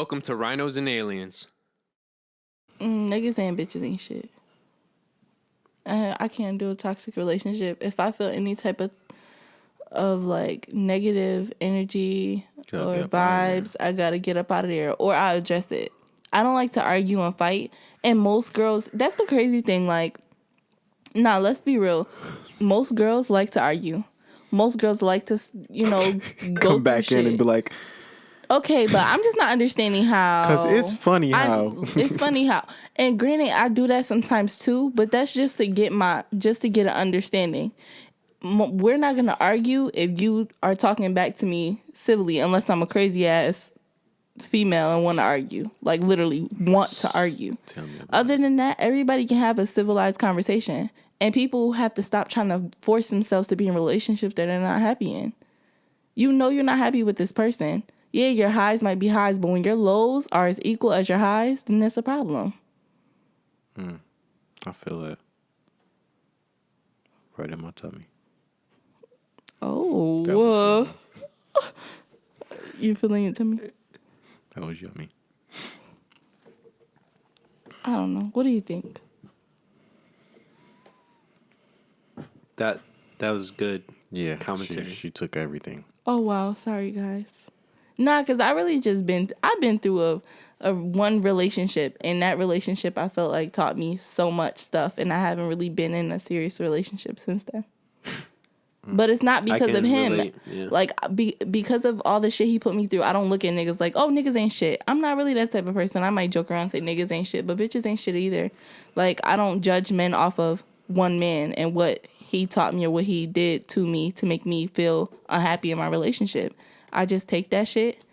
Welcome to Rhinos and Aliens. Niggas and bitches ain't shit. I can't do a toxic relationship. If I feel any type of like negative energy or vibes, I gotta get up out of there or I address it. I don't like to argue and fight. And most girls, that's the crazy thing. Like, let's be real. Most girls like to argue. Most girls like to, go come back shit. in and be like, okay, but I'm just not understanding how. because it's funny how. It's funny how. And granted, I do that sometimes too, but that's just to get an understanding. We're not going to argue if you are talking back to me civilly, unless I'm a crazy ass female and want to argue. Like, literally want to argue. Other than that, everybody can have a civilized conversation. And people have to stop trying to force themselves to be in relationships that they're not happy in. You know you're not happy with this person. Yeah, your highs might be highs, but when your lows are as equal as your highs, then that's a problem. I feel it. Right in my tummy. Oh. You feeling it to me? That was yummy. I don't know. What do you think? That was good. Yeah, commentary. She took everything. Oh, wow. Sorry, guys. Nah, because I really I've been through a one relationship, and that relationship I felt like taught me so much stuff, and I haven't really been in a serious relationship since then. But it's not because of him. Relate, yeah. Like, because of all the shit he put me through, I don't look at niggas like, oh, niggas ain't shit. I'm not really that type of person. I might joke around and say niggas ain't shit, but bitches ain't shit either. Like, I don't judge men off of one man and what he taught me or what he did to me to make me feel unhappy in my relationship. I just take that shit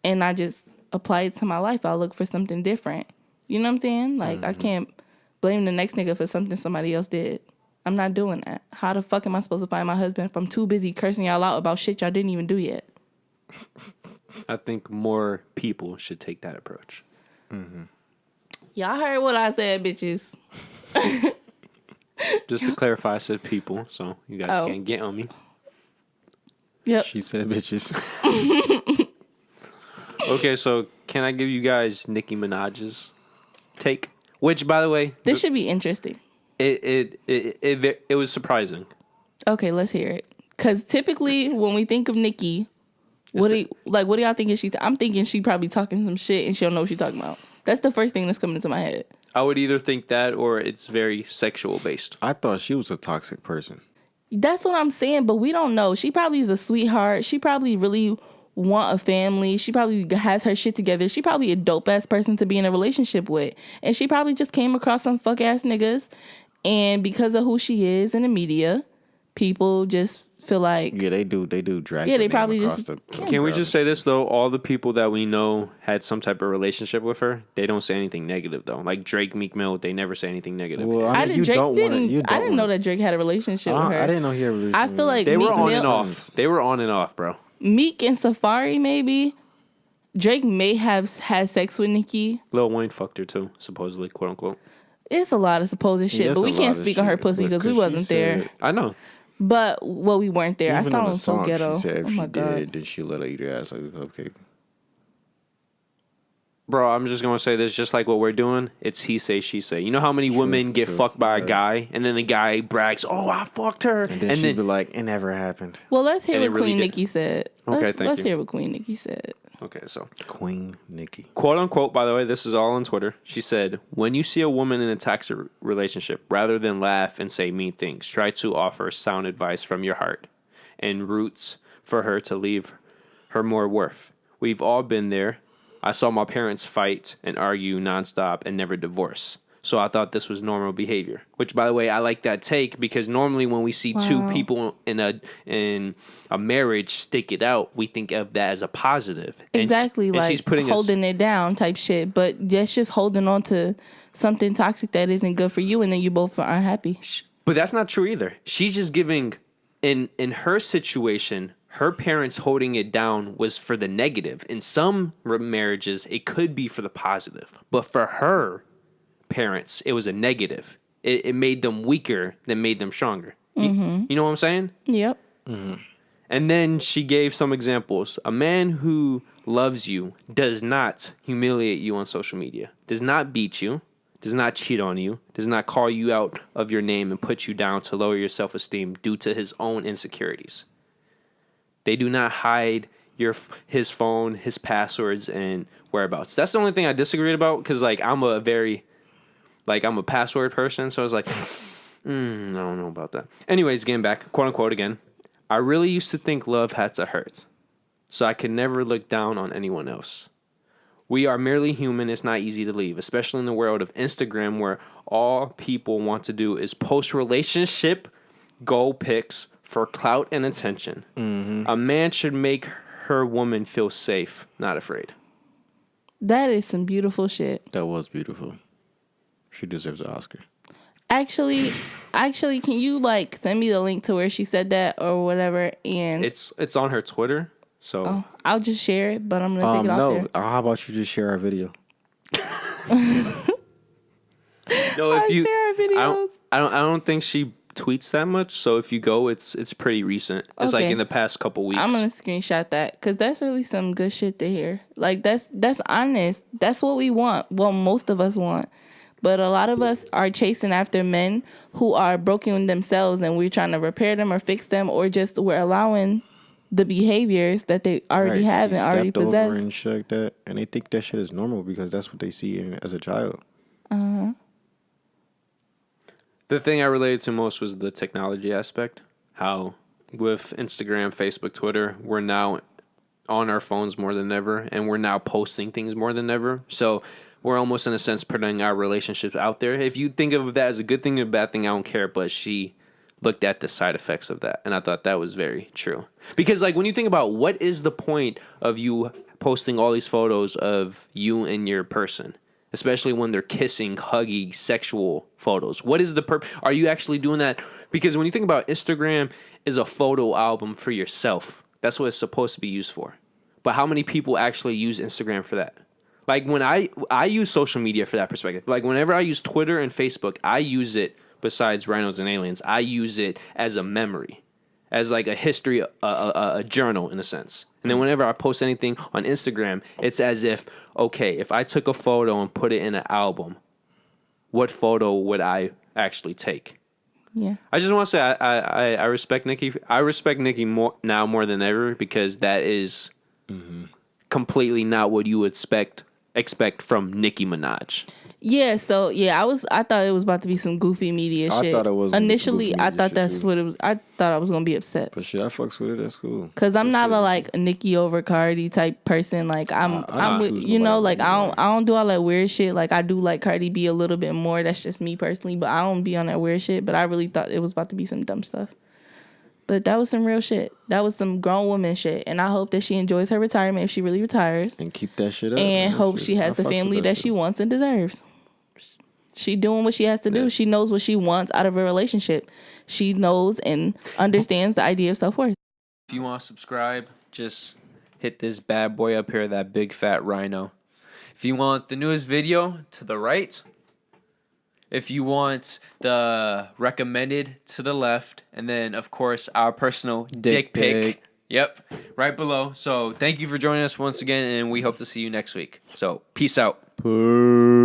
and I just apply it to my life. I'll look for something different. You know what I'm saying? Like, I can't blame the next nigga for something somebody else did. I'm not doing that. How the fuck am I supposed to find my husband if I'm too busy cursing y'all out about shit y'all didn't even do yet? I think more people should take that approach. Mm-hmm. Y'all heard what I said, bitches. Just to clarify, I said people, so you guys can't get on me. Yep. She said bitches. Okay, so can I give you guys Nicki Minaj's take? Which, by the way, This should be interesting. It was surprising. Okay, let's hear it. Because typically, when we think of Nicki, what do y'all think? I'm thinking she probably talking some shit and she don't know what she's talking about. That's the first thing that's coming into my head. I would either think that or it's very sexual based. I thought she was a toxic person. That's what I'm saying, but we don't know. She probably is a sweetheart. She probably really want a family. She probably has her shit together. She probably a dope ass person to be in a relationship with. And she probably just came across some fuck ass niggas. And because of who she is in the media, people just feel like... Yeah, they do drag yeah, they probably across just... the... Can we just say this, though? All the people that we know had some type of relationship with her, they don't say anything negative, though. Like Drake, Meek Mill, they never say anything negative. Well, I didn't know that Drake had a relationship with her. I didn't know he had a relationship. I feel like they Meek were on Mill, and off. They were on and off, bro. Meek and Safari, maybe. Drake may have had sex with Nicki. Lil Wayne fucked her, too, supposedly, quote unquote. It's a lot of supposed shit, but we can't speak on her pussy because we wasn't there. I know. But, we weren't there. I sound so ghetto. She said if oh my she God. did, then she let her eat her ass like a cupcake. Bro, I'm just going to say this, just like what we're doing, it's he say, she say. You know how many women get fucked by a guy, and then the guy brags, oh, I fucked her. And then she'd be like, it never happened. Well, let's hear what really Queen Nicki said. Let's hear what Queen Nicki said. Okay, so. Queen Nicki. Quote unquote, by the way, this is all on Twitter. She said, when you see a woman in a toxic relationship, rather than laugh and say mean things, try to offer sound advice from your heart and roots for her to leave her more worth. We've all been there. I saw my parents fight and argue nonstop and never divorce. So I thought this was normal behavior. Which, by the way, I like that take because normally when we see two people in a marriage stick it out, we think of that as a positive. Exactly, and like she's putting holding it down type shit. But that's just holding on to something toxic that isn't good for you, and then you both are unhappy. But that's not true either. She's just giving, in her situation, her parents holding it down was for the negative. In some marriages, it could be for the positive. But for her parents, it was a negative. It made them weaker than made them stronger. You know what I'm saying? Yep. Mm-hmm. And then she gave some examples. A man who loves you does not humiliate you on social media, does not beat you, does not cheat on you, does not call you out of your name and put you down to lower your self-esteem due to his own insecurities. They do not hide his phone, his passwords, and whereabouts. That's the only thing I disagreed about, because like I'm a password person, so I was like, I don't know about that. Anyways, getting back, quote unquote again. I really used to think love had to hurt, so I could never look down on anyone else. We are merely human. It's not easy to leave, especially in the world of Instagram, where all people want to do is post relationship goal pics for clout and attention. Mm-hmm. A man should make her woman feel safe, not afraid. That is some beautiful shit. That was beautiful. She deserves an Oscar. Actually, can you like send me the link to where she said that or whatever? And it's on her Twitter, so I'll just share it. But I'm gonna take it off there. No, how about you just share our video? No, if you share our videos. I don't think she tweets that much. So if you go, it's pretty recent. It's like in the past couple weeks. I'm gonna screenshot that because that's really some good shit to hear. Like that's honest. That's what we want. Well, most of us want. But a lot of us are chasing after men who are broken themselves, and we're trying to repair them or fix them, or just we're allowing the behaviors that they already have and already possess. Over and shit like that, and they think that shit is normal because that's what they see as a child. The thing I related to most was the technology aspect. How with Instagram, Facebook, Twitter, we're now on our phones more than ever, and we're now posting things more than ever. So we're almost, in a sense, putting our relationships out there. If you think of that as a good thing or a bad thing, I don't care. But she looked at the side effects of that, and I thought that was very true. Because, like, when you think about what is the point of you posting all these photos of you and your person, especially when they're kissing, huggy, sexual photos. What is the purpose? Are you actually doing that? Because when you think about Instagram is a photo album for yourself. That's what it's supposed to be used for. But how many people actually use Instagram for that? Like when I use social media for that perspective. Like whenever I use Twitter and Facebook, I use it, besides Rhinos and Aliens, I use it as a memory, as like a history, a journal in a sense. And then whenever I post anything on Instagram, it's as if, okay, if I took a photo and put it in an album, what photo would I actually take? Yeah. I just want to say I respect Nicki. I respect Nicki more than ever, because that is completely not what you would expect from Nicki Minaj. Yeah, so yeah, I thought it was about to be some goofy media shit. I thought it was initially. I thought that's what it was. I thought I was gonna be upset. But shit, I fucks with it. That's cool. Cause I'm not a like Nicki over Cardi type person. Like I'm with, you know, like I don't do all that weird shit. Like I do like Cardi B a little bit more. That's just me personally. But I don't be on that weird shit. But I really thought it was about to be some dumb stuff. But that was some real shit. That was some grown woman shit. And I hope that she enjoys her retirement if she really retires. And keep that shit up. And hope she has the family that she wants and deserves. She doing what she has to do. Yeah. She knows what she wants out of a relationship. She knows and understands the idea of self-worth. If you want to subscribe, just hit this bad boy up here, that big fat rhino. If you want the newest video, to the right. If you want the recommended, to the left. And then, of course, our personal dick pic. Yep, right below. So thank you for joining us once again, and we hope to see you next week. So peace out. Peace.